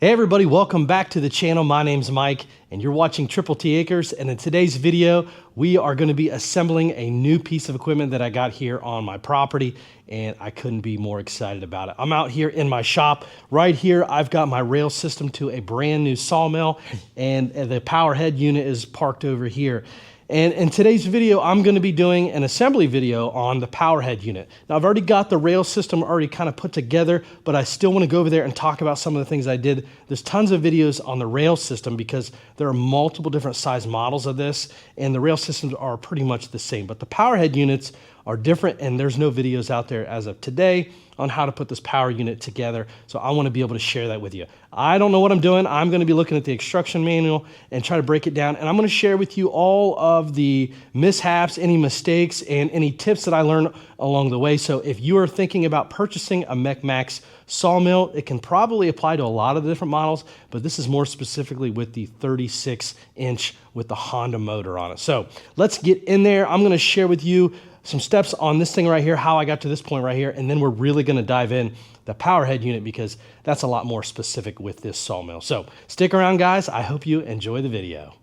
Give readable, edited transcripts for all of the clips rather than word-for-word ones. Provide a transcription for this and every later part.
Hey everybody, welcome back to the channel. My name's Mike and you're watching Triple T Acres, and in today's video we are going to be assembling a new piece of equipment that I got here on my property, and I couldn't be more excited about it. I'm out here in my shop. Right here I've got my rail system to a brand new sawmill, and the power head unit is parked over here. And in today's video, I'm going to be doing an assembly video on the power head unit. Now, I've already got the rail system already kind of put together, but I still want to go over there and talk about some of the things I did. There's tons of videos on the rail system because there are multiple different size models of this, and the rail systems are pretty much the same. But the power head units are different, and there's no videos out there as of today on how to put this power unit together. So I want to be able to share that with you. I don't know what I'm doing. I'm going to be looking at the instruction manual and try to break it down. And I'm going to share with you all of the mishaps, any mistakes, and any tips that I learned along the way. So if you are thinking about purchasing a MechMaxx sawmill, it can probably apply to a lot of the different models, but this is more specifically with the 36-inch with the Honda motor on it. So let's get in there. I'm going to share with you some steps on this thing right here, how I got to this point right here, and then we're really going to dive in the power head unit because that's a lot more specific with this sawmill. So stick around, guys. I hope you enjoy the video.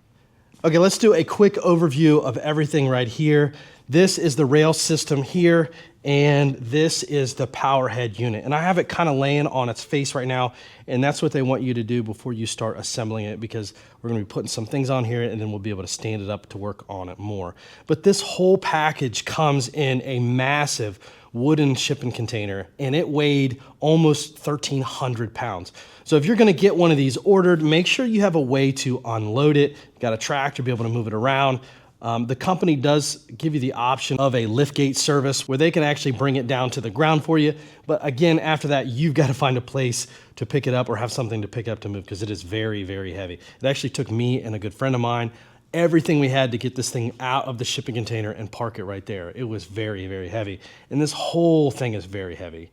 Okay, let's do a quick overview of everything right here. This is the rail system here, and this is the power head unit. And I have it kind of laying on its face right now, and that's what they want you to do before you start assembling it, because we're going to be putting some things on here and then we'll be able to stand it up to work on it more. But this whole package comes in a massive wooden shipping container, and it weighed almost 1,300 pounds. So if you're going to get one of these ordered, make sure you have a way to unload it. You got a tractor, be able to move it around. The company does give you the option of a liftgate service where they can actually bring it down to the ground for you. But again, after that, you've got to find a place to pick it up or have something to pick up to move, because it is very, very heavy. It actually took me and a good friend of mine everything we had to get this thing out of the shipping container and park it right there. It was very, very heavy. And this whole thing is very heavy.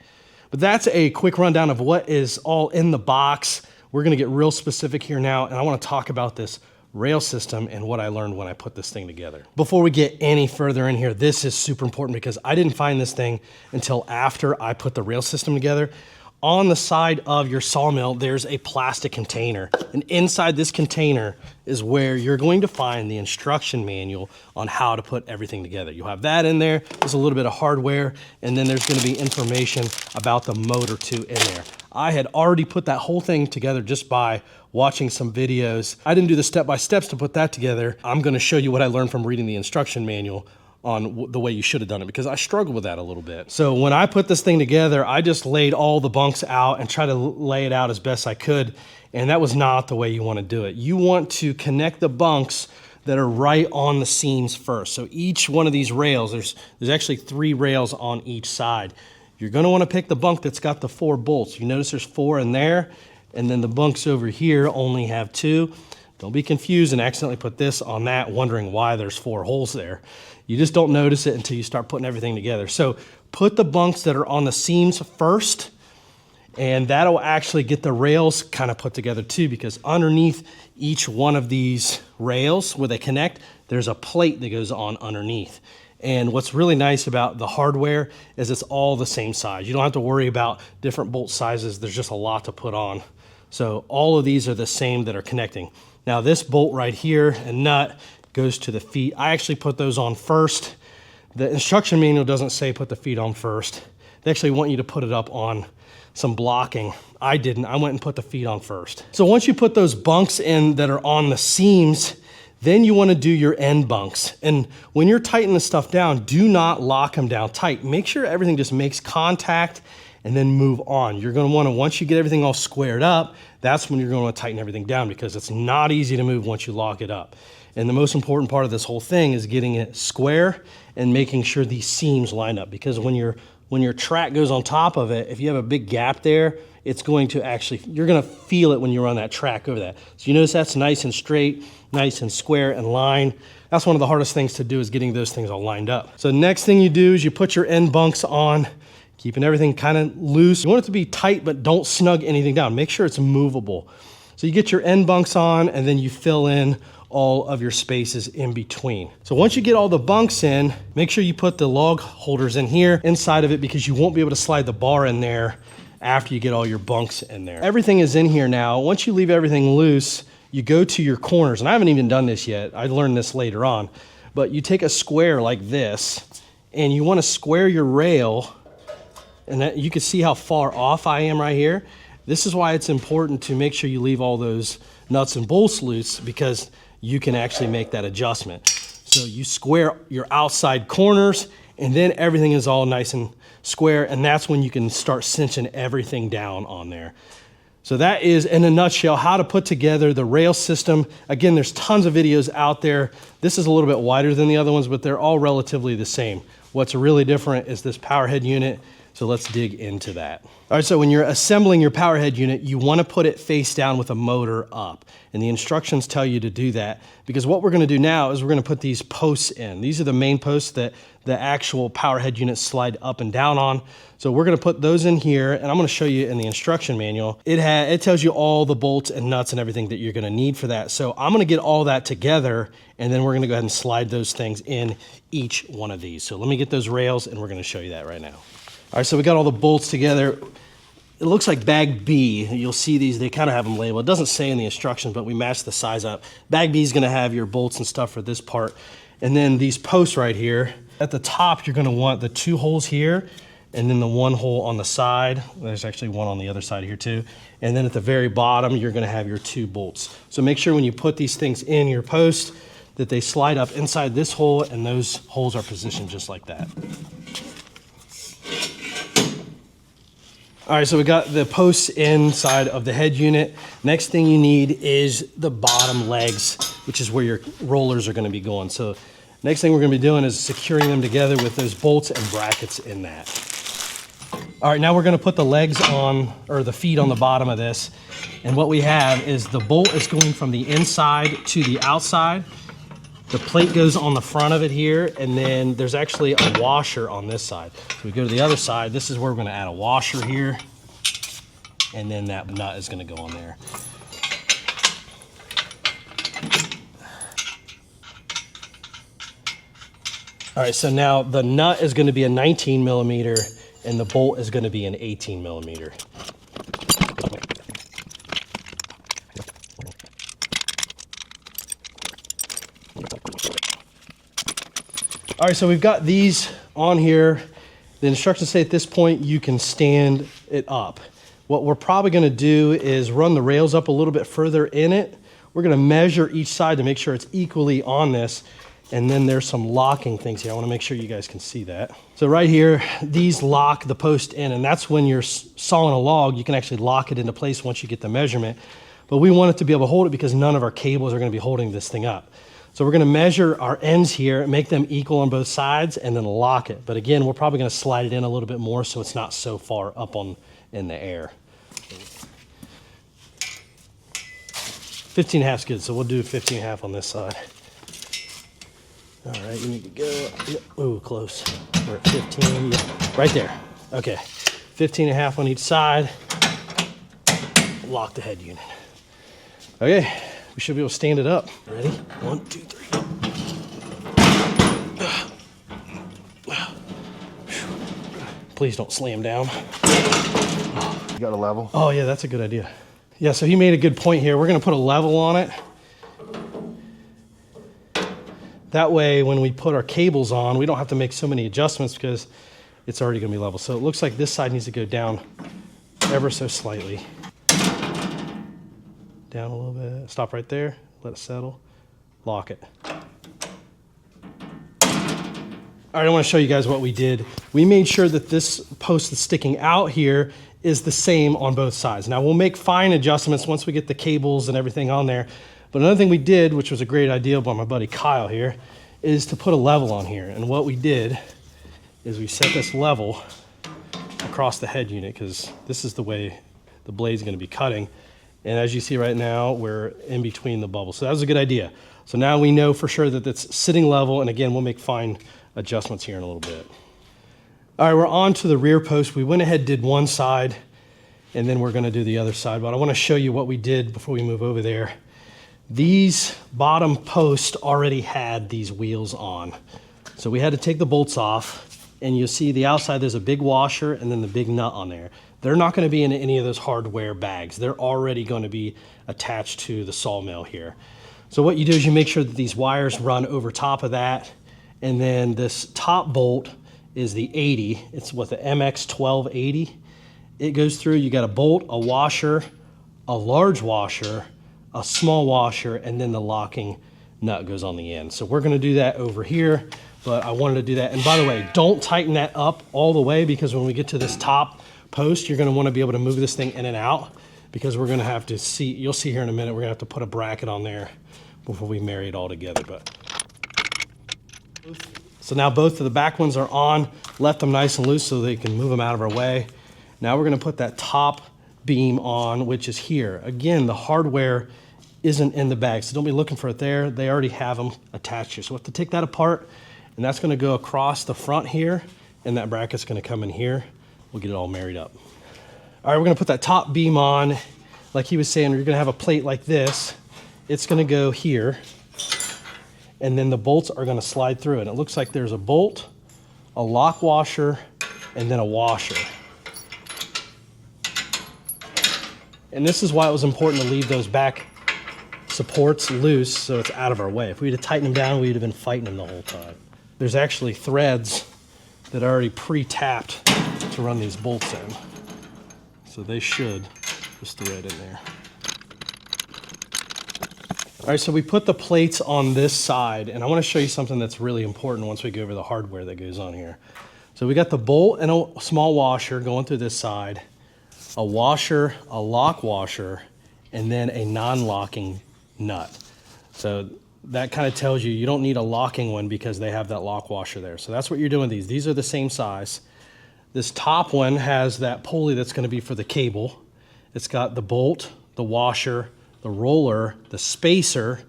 But that's a quick rundown of what is all in the box. We're going to get real specific here now, and I want to talk about this rail system and what I learned when I put this thing together. Before we get any further in here, this is super important because I didn't find this thing until after I put the rail system together. On the side of your sawmill, there's a plastic container, and inside this container is where you're going to find the instruction manual on how to put everything together. You'll have that in there. There's a little bit of hardware, and then there's going to be information about the motor too in there. I had already put that whole thing together just by watching some videos. I didn't do the step-by-steps to put that together. I'm going to show you what I learned from reading the instruction manual on the way you should have done it, because I struggled with that a little bit. So when I put this thing together, I just laid all the bunks out and tried to lay it out as best I could, and that was not the way you want to do it. You want to connect the bunks that are right on the seams first. So each one of these rails, there's actually 3 rails on each side. You're going to want to pick the bunk that's got the 4 bolts. You notice there's 4 in there, and then the bunks over here only have 2. Don't be confused and accidentally put this on that, wondering why there's 4 holes there. You just don't notice it until you start putting everything together. So put the bunks that are on the seams first, and that'll actually get the rails kind of put together too, because underneath each one of these rails where they connect, there's a plate that goes on underneath. And what's really nice about the hardware is it's all the same size. You don't have to worry about different bolt sizes. There's just a lot to put on. So all of these are the same that are connecting. Now this bolt right here and nut goes to the feet. I actually put those on first. The instruction manual doesn't say put the feet on first. They actually want you to put it up on some blocking. I didn't. I went and put the feet on first. So once you put those bunks in that are on the seams, then you want to do your end bunks. And when you're tightening the stuff down, do not lock them down tight. Make sure everything just makes contact and then move on. You're going to want to, once you get everything all squared up, that's when you're going to want to tighten everything down, because it's not easy to move once you lock it up. And the most important part of this whole thing is getting it square and making sure these seams line up, because when your track goes on top of it, if you have a big gap there, it's going to actually, you're going to feel it when you run that track over that. So you notice that's nice and straight, nice and square and line. That's one of the hardest things to do, is getting those things all lined up. So next thing you do is you put your end bunks on, keeping everything kind of loose. You want it to be tight, but don't snug anything down. Make sure it's movable. So you get your end bunks on, and then you fill in all of your spaces in between. So once you get all the bunks in, make sure you put the log holders in here inside of it, because you won't be able to slide the bar in there after you get all your bunks in there. Everything is in here now. Once you leave everything loose, you go to your corners, and I haven't even done this yet. I learned this later on, but you take a square like this, and you want to square your rail, and that, you can see how far off I am right here. This is why it's important to make sure you leave all those nuts and bolts loose, because you can actually make that adjustment. So you square your outside corners, and then everything is all nice and square, and that's when you can start cinching everything down on there. So that is, in a nutshell, how to put together the rail system. Again, there's tons of videos out there. This is a little bit wider than the other ones, but they're all relatively the same. What's really different is this power head unit. So let's dig into that. All right, so when you're assembling your power head unit, you want to put it face down with a motor up. And the instructions tell you to do that, because what we're going to do now is we're going to put these posts in. These are the main posts that the actual power head units slide up and down on. So we're going to put those in here, and I'm going to show you in the instruction manual. It tells you all the bolts and nuts and everything that you're going to need for that. So I'm going to get all that together, and then we're going to go ahead and slide those things in each one of these. So let me get those rails, and we're going to show you that right now. All right, so we got all the bolts together. It looks like bag B. You'll see these, they kind of have them labeled. It doesn't say in the instructions, but we matched the size up. Bag B is going to have your bolts and stuff for this part. And then these posts right here, at the top, you're going to want the 2 holes here, and then the 1 hole on the side. There's actually one on the other side here too. And then at the very bottom, you're going to have your 2 bolts. So make sure when you put these things in your post that they slide up inside this hole, and those holes are positioned just like that. All right, so we got the posts inside of the head unit. Next thing you need is the bottom legs, which is where your rollers are going to be going. So next thing we're going to be doing is securing them together with those bolts and brackets in that. All right, now we're going to put the legs on, or the feet on the bottom of this. And what we have is the bolt is going from the inside to the outside. The plate goes on the front of it here, and then there's actually a washer on this side. So we go to the other side. This is where we're going to add a washer here, and then that nut is going to go on there. All right, so now the nut is going to be a 19 millimeter, and the bolt is going to be an 18 millimeter. All right, so we've got these on here. The instructions say at this point you can stand it up. What we're probably going to do is run the rails up a little bit further in it. We're going to measure each side to make sure it's equally on this. And then there's some locking things here. I want to make sure you guys can see that. So right here, these lock the post in, and that's when you're sawing a log, you can actually lock it into place once you get the measurement. But we want it to be able to hold it because none of our cables are going to be holding this thing up. So we're going to measure our ends here, make them equal on both sides, and then lock it. But again, we're probably going to slide it in a little bit more so it's not so far up in the air. 15.5 is good, so we'll do 15.5 on this side. All right, you need to go, ooh, close. We're at 15, yeah, right there. Okay, 15.5 on each side. Lock the head unit. Okay. We should be able to stand it up. Ready? 1, 2, 3. Please don't slam down. You got a level? Oh yeah, that's a good idea. Yeah, so he made a good point here. We're gonna put a level on it. That way, when we put our cables on, we don't have to make so many adjustments because it's already gonna be level. So it looks like this side needs to go down ever so slightly. Down a little bit, stop right there, let it settle, lock it. All right, I want to show you guys what we did. We made sure that this post that's sticking out here is the same on both sides. Now we'll make fine adjustments once we get the cables and everything on there. But another thing we did, which was a great idea by my buddy Kyle here, is to put a level on here. And what we did is we set this level across the head unit because this is the way the blade's going to be cutting. And as you see right now, we're in between the bubbles. So that was a good idea. So now we know for sure that it's sitting level. And again, we'll make fine adjustments here in a little bit. All right, we're on to the rear post. We went ahead, did one side, and then we're gonna do the other side. But I wanna show you what we did before we move over there. These bottom posts already had these wheels on. So we had to take the bolts off, and you'll see the outside, there's a big washer and then the big nut on there. they're not going to be in any of those hardware bags. They're already going to be attached to the sawmill here. So what you do is you make sure that these wires run over top of that, and then this top bolt is the 80. It's what, the MX1280. It goes through, you got a bolt, a washer, a large washer, a small washer, and then the locking nut goes on the end. So we're gonna do that over here, but I wanted to do that. And by the way, don't tighten that up all the way, because when we get to this top post, you're gonna wanna be able to move this thing in and out, because we're gonna have to see, you'll see here in a minute, we're gonna have to put a bracket on there before we marry it all together. But so now both of the back ones are on, left them nice and loose so they can move them out of our way. Now we're gonna put that top beam on, which is here. Again, the hardware isn't in the bag, so don't be looking for it there. They already have them attached here. So we have to take that apart, and that's gonna go across the front here, and that bracket's gonna come in here. We'll get it all married up. All right, we're gonna put that top beam on. Like he was saying, you're gonna have a plate like this. It's gonna go here, and then the bolts are gonna slide through it. It looks like there's a bolt, a lock washer, and then a washer. And this is why it was important to leave those back supports loose so it's out of our way. If we'd have tightened them down, we'd have been fighting them the whole time. There's actually threads that are already pre-tapped to run these bolts in. So they should just thread in there. All right, so we put the plates on this side, and I want to show you something that's really important once we go over the hardware that goes on here. So we got the bolt and a small washer going through this side, a washer, a lock washer, and then a non-locking nut. So that kind of tells you don't need a locking one because they have that lock washer there. So that's what you're doing with these. These are the same size. This top one has that pulley that's going to be for the cable. It's got the bolt, the washer, the roller, the spacer,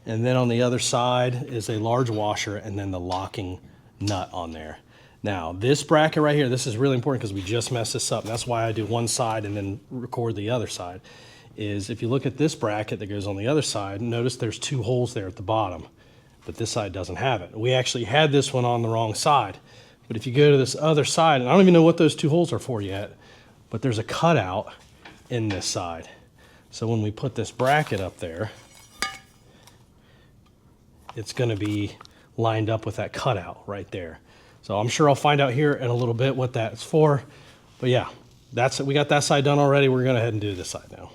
and then on the other side is a large washer and then the locking nut on there. Now, this bracket right here, this is really important because we just messed this up. And that's why I do one side and then record the other side, is if you look at this bracket that goes on the other side, notice there's two holes there at the bottom, but this side doesn't have it. We actually had this one on the wrong side. But if you go to this other side, and I don't even know what those two holes are for yet, but there's a cutout in this side. So when we put this bracket up there, it's gonna be lined up with that cutout right there. So I'm sure I'll find out here in a little bit what that's for. But yeah, that's it. We got that side done already. We're gonna go ahead and do this side now.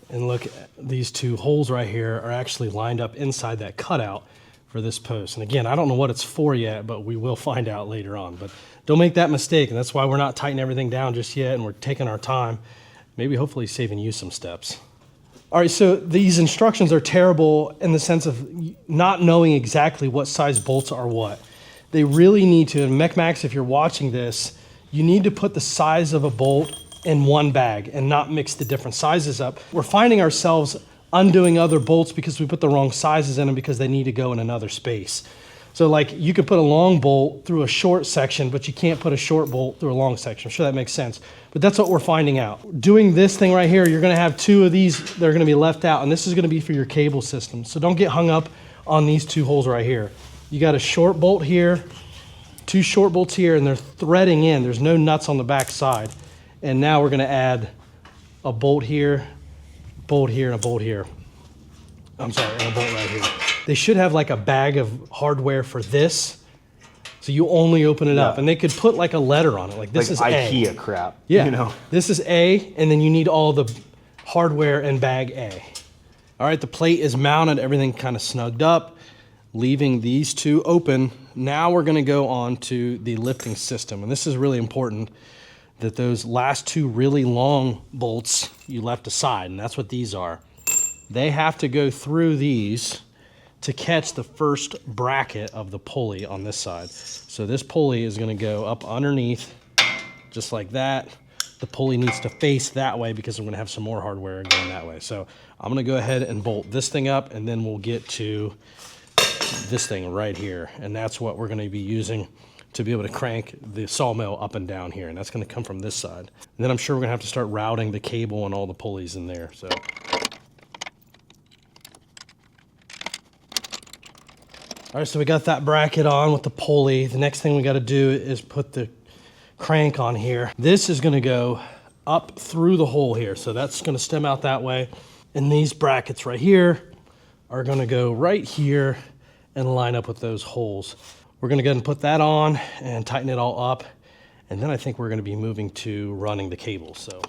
And look, these two holes right here are actually lined up inside that cutout for this post. And again, I don't know what it's for yet, but we will find out later on. But don't make that mistake, and that's why we're not tightening everything down just yet, and we're taking our time, maybe hopefully saving you some steps. All right, so these instructions are terrible in the sense of not knowing exactly what size bolts are what. They really need to, and MechMaxx, if you're watching this, you need to put the size of a bolt in one bag and not mix the different sizes up. We're finding ourselves undoing other bolts because we put the wrong sizes in them because they need to go in another space. So like you could put a long bolt through a short section, but you can't put a short bolt through a long section. I'm sure that makes sense. But that's what we're finding out. Doing this thing right here, you're gonna have two of these that are gonna be left out, and this is gonna be for your cable system. So don't get hung up on these two holes right here. You got a short bolt here, two short bolts here, and they're threading in. There's no nuts on the back side. And now we're gonna add a bolt here, and a bolt here. I'm sorry, and a bolt right here. They should have like a bag of hardware for this, so you only open it up. And they could put like a letter on it, like this like is IKEA A. crap. Yeah, you know? This is A, and then you need all the hardware in bag A. All right, the plate is mounted, everything kind of snugged up, leaving these two open. Now we're gonna go on to the lifting system, and this is really important, that those last two really long bolts you left aside, and that's what these are. They have to go through these to catch the first bracket of the pulley on this side. So this pulley is gonna go up underneath, just like that. The pulley needs to face that way because I'm gonna have some more hardware going that way. So I'm gonna go ahead and bolt this thing up, and then we'll get to this thing right here. And that's what we're gonna be using to be able to crank the sawmill up and down here. And that's gonna come from this side. And then I'm sure we're gonna have to start routing the cable and all the pulleys in there. So All right, so we got that bracket on with the pulley. The next thing we got to do is put the crank on here. This is going to go up through the hole here. So that's going to stem out that way. And these brackets right here are going to go right here and line up with those holes. We're going to go ahead and put that on and tighten it all up. And then I think we're going to be moving to running the cable. So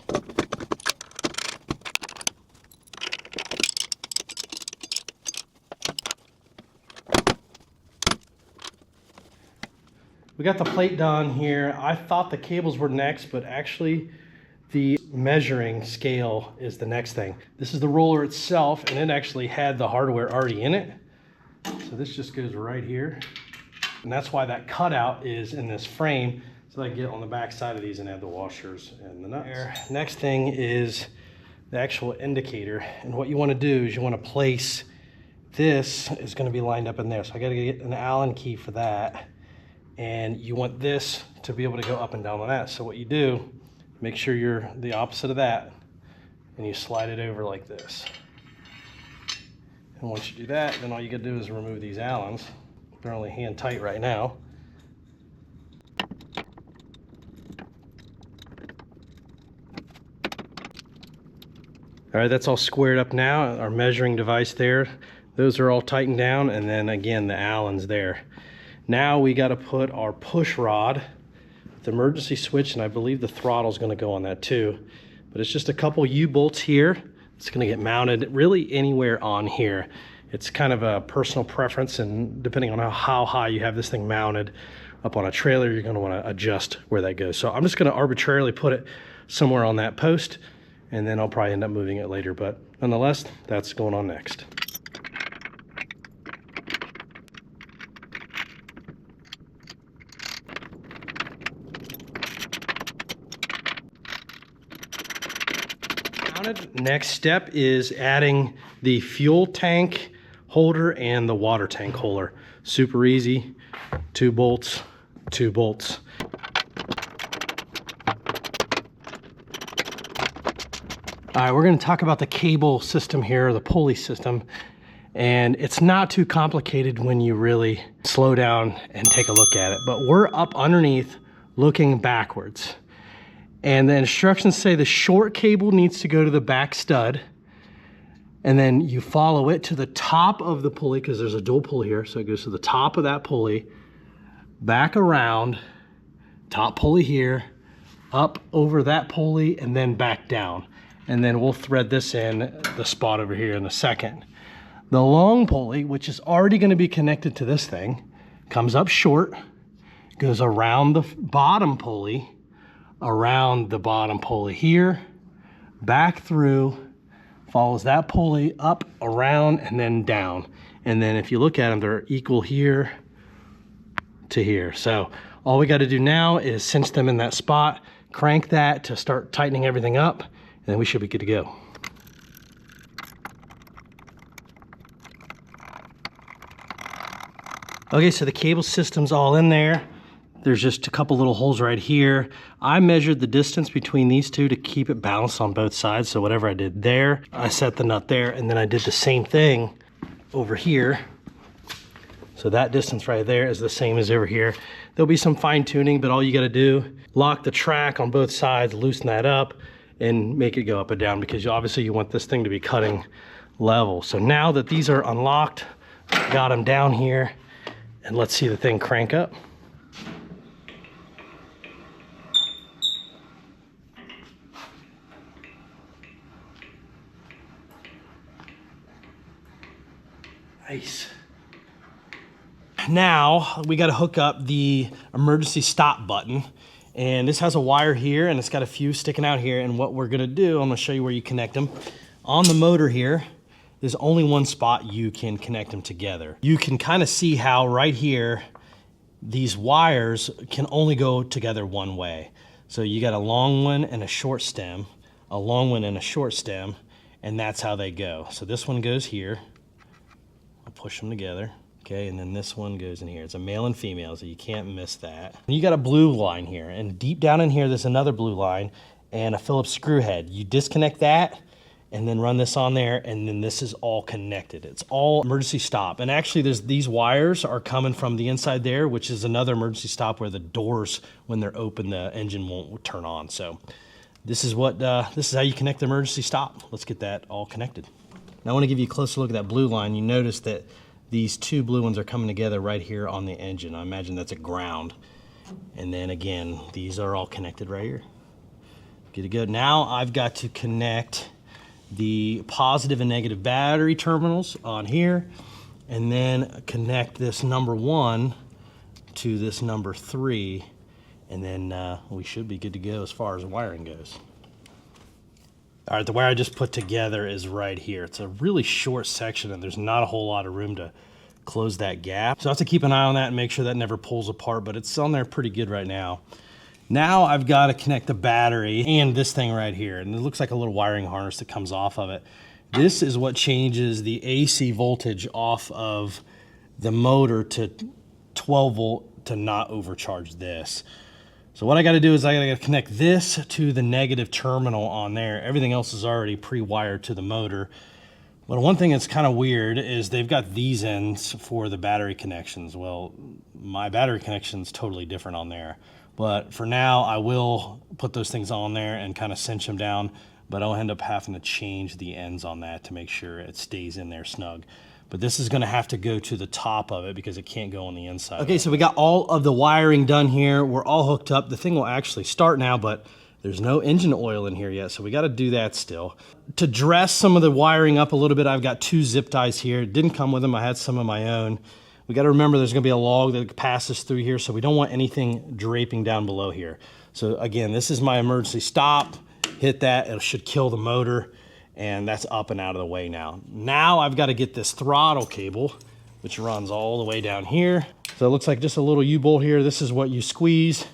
we got the plate done here. I thought the cables were next, but actually the measuring scale is the next thing. This is the roller itself, and it actually had the hardware already in it. So this just goes right here. And that's why that cutout is in this frame, so I can get on the back side of these and add the washers and the nuts. Next thing is the actual indicator. And what you want to do is you want to place, this is going to be lined up in there. So I got to get an Allen key for that. And you want this to be able to go up and down on that. So what you do, make sure you're the opposite of that, and you slide it over like this. And once you do that, then all you gotta do is remove these Allens. They're only hand tight right now. All right, that's all squared up now. Our measuring device there, those are all tightened down, and then again, the Allens there. Now we got to put our push rod, the emergency switch, and I believe the throttle is going to go on that too. But it's just a couple U-bolts here. It's going to get mounted really anywhere on here. It's kind of a personal preference, and depending on how high you have this thing mounted up on a trailer, you're going to want to adjust where that goes. So I'm just going to arbitrarily put it somewhere on that post, and then I'll probably end up moving it later. But nonetheless, that's going on next. Next step is adding the fuel tank holder and the water tank holder. Super easy, 2 bolts, 2 bolts. All right, we're gonna talk about the cable system here, the pulley system. And it's not too complicated when you really slow down and take a look at it. But we're up underneath looking backwards. And the instructions say the short cable needs to go to the back stud, and then you follow it to the top of the pulley, because there's a dual pulley here, so it goes to the top of that pulley, back around, top pulley here, up over that pulley, and then back down. And then we'll thread this in the spot over here in a second. The long pulley, which is already going to be connected to this thing, comes up short, goes around the bottom pulley, around the bottom pulley here, back through, follows that pulley up, around, and then down. And then if you look at them, they're equal here to here. So all we got to do now is cinch them in that spot, crank that to start tightening everything up, and then we should be good to go. Okay, so the cable system's all in there. There's just a couple little holes right here. I measured the distance between these two to keep it balanced on both sides. So whatever I did there, I set the nut there, and then I did the same thing over here. So that distance right there is the same as over here. There'll be some fine tuning, but all you gotta do, lock the track on both sides, loosen that up, and make it go up and down, because obviously you want this thing to be cutting level. So now that these are unlocked, got them down here, and let's see the thing crank up. Nice. Now we got to hook up the emergency stop button, and this has a wire here, and it's got a fuse sticking out here. And what we're going to do, I'm going to show you where you connect them. On the motor here, there's only one spot you can connect them together. You can kind of see how right here these wires can only go together one way. So you got a long one and a short stem, a long one and a short stem, and that's how they go. So this one goes here. I'll push them together, okay, and then this one goes in here. It's a male and female, so you can't miss that. And you got a blue line here, and deep down in here, there's another blue line and a Phillips screw head. You disconnect that, and then run this on there, and then this is all connected. It's all emergency stop. And actually these wires are coming from the inside there, which is another emergency stop where the doors, when they're open, the engine won't turn on. So this is how you connect the emergency stop. Let's get that all connected. Now I want to give you a closer look at that blue line. You notice that these two blue ones are coming together right here on the engine. I imagine that's a ground. And then again, these are all connected right here. Good to go. Now I've got to connect the positive and negative battery terminals on here, and then connect this number 1 to this number 3, and then we should be good to go as far as wiring goes. All right, the wire I just put together is right here. It's a really short section, and there's not a whole lot of room to close that gap. So I have to keep an eye on that and make sure that never pulls apart, but it's on there pretty good right now. Now I've got to connect the battery and this thing right here, and it looks like a little wiring harness that comes off of it. This is what changes the AC voltage off of the motor to 12 volt to not overcharge this. So what I got to do is I got to connect this to the negative terminal on there. Everything else is already pre-wired to the motor. But one thing that's kind of weird is they've got these ends for the battery connections. Well, my battery connection is totally different on there. But for now, I will put those things on there and kind of cinch them down, but I'll end up having to change the ends on that to make sure it stays in there snug. But this is gonna have to go to the top of it because it can't go on the inside. Okay, so we got all of the wiring done here. We're all hooked up. The thing will actually start now, but there's no engine oil in here yet, so we gotta do that still. To dress some of the wiring up a little bit, I've got 2 zip ties here. It didn't come with them, I had some of my own. We gotta remember there's gonna be a log that passes through here, so we don't want anything draping down below here. So again, this is my emergency stop. Hit that, it should kill the motor. And that's up and out of the way now. Now I've got to get this throttle cable, which runs all the way down here. So it looks like just a little U-bolt here. This is what you squeeze,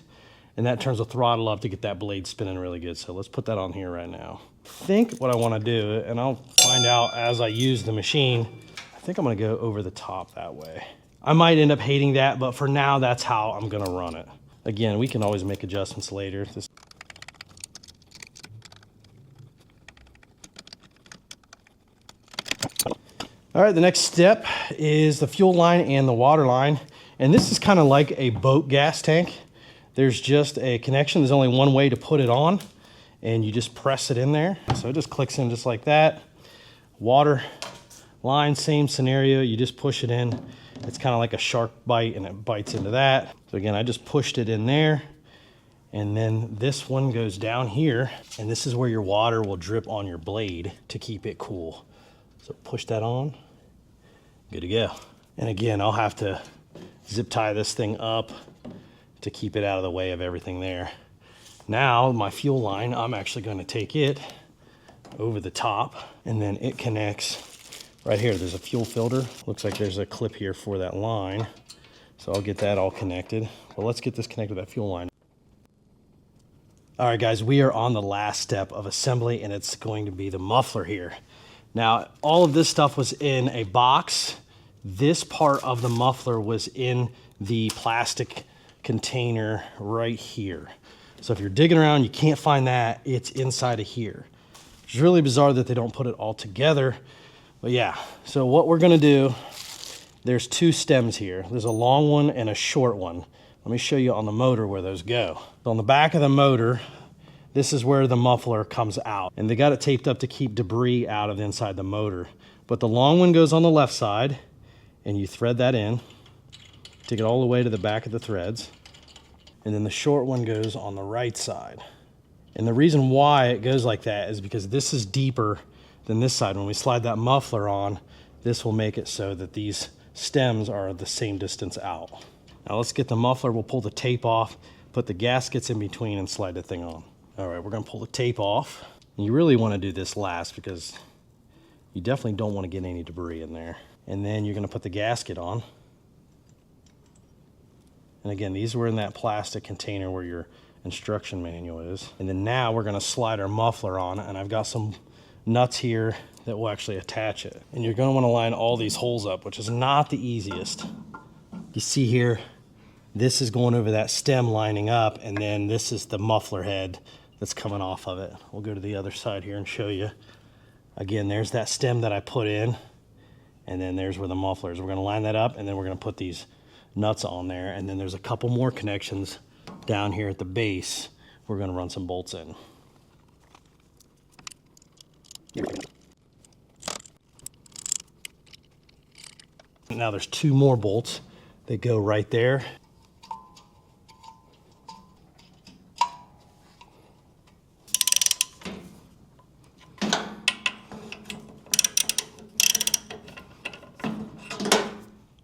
and that turns the throttle up to get that blade spinning really good. So let's put that on here right now. I think what I want to do, and I'll find out as I use the machine, I think I'm going to go over the top that way. I might end up hating that, but for now, that's how I'm going to run it. Again, we can always make adjustments later. All right, the next step is the fuel line and the water line. And this is kind of like a boat gas tank. There's just a connection. There's only one way to put it on, and you just press it in there. So it just clicks in just like that. Water line, same scenario. You just push it in. It's kind of like a shark bite, and it bites into that. So again, I just pushed it in there. And then this one goes down here, and this is where your water will drip on your blade to keep it cool. So push that on, good to go. And again, I'll have to zip tie this thing up to keep it out of the way of everything there. Now my fuel line, I'm actually going to take it over the top, and then it connects right here. There's a fuel filter. Looks like there's a clip here for that line. So I'll get that all connected. Well, let's get this connected to that fuel line. All right, guys, we are on the last step of assembly, and it's going to be the muffler here. Now, all of this stuff was in a box. This part of the muffler was in the plastic container right here. So if you're digging around, you can't find that, it's inside of here. It's really bizarre that they don't put it all together, but yeah. So what we're gonna do, there's 2 stems here. There's a long one and a short one. Let me show you on the motor where those go. So on the back of the motor, this is where the muffler comes out, and they got it taped up to keep debris out of inside the motor. But the long one goes on the left side, and you thread that in, take it all the way to the back of the threads, and then the short one goes on the right side. And the reason why it goes like that is because this is deeper than this side. When we slide that muffler on, this will make it so that these stems are the same distance out. Now let's get the muffler, we'll pull the tape off, put the gaskets in between, and slide the thing on. All right, we're gonna pull the tape off. And you really wanna do this last because you definitely don't wanna get any debris in there. And then you're gonna put the gasket on. And again, these were in that plastic container where your instruction manual is. And then now we're gonna slide our muffler on, and I've got some nuts here that will actually attach it. And you're gonna wanna line all these holes up, which is not the easiest. You see here, this is going over that stem lining up, and then this is the muffler head that's coming off of it. We'll go to the other side here and show you. Again, there's that stem that I put in, and then there's where the muffler is. We're gonna line that up, and then we're gonna put these nuts on there, and then there's a couple more connections down here at the base. We're gonna run some bolts in. Now there's 2 more bolts that go right there.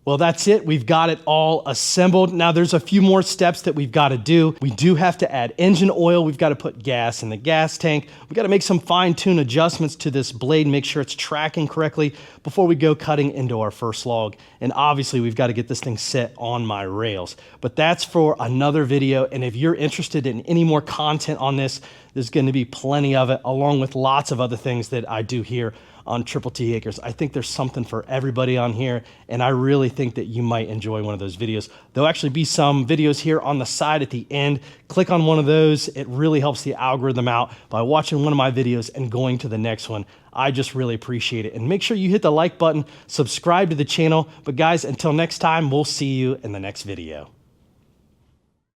Well, that's it. We've got it all assembled. Now there's a few more steps that we've got to do. We do have to add engine oil. We've got to put gas in the gas tank. We've got to make some fine-tune adjustments to this blade, make sure it's tracking correctly before we go cutting into our first log. And obviously we've got to get this thing set on my rails. But that's for another video. And if you're interested in any more content on this, there's going to be plenty of it, along with lots of other things that I do here on Triple T Acres. I think there's something for everybody on here, and I really think that you might enjoy one of those videos. There'll actually be some videos here on the side at the end. Click on one of those. It really helps the algorithm out by watching one of my videos and going to the next one. I just really appreciate it. And make sure you hit the like button, subscribe to the channel. But guys, until next time, we'll see you in the next video.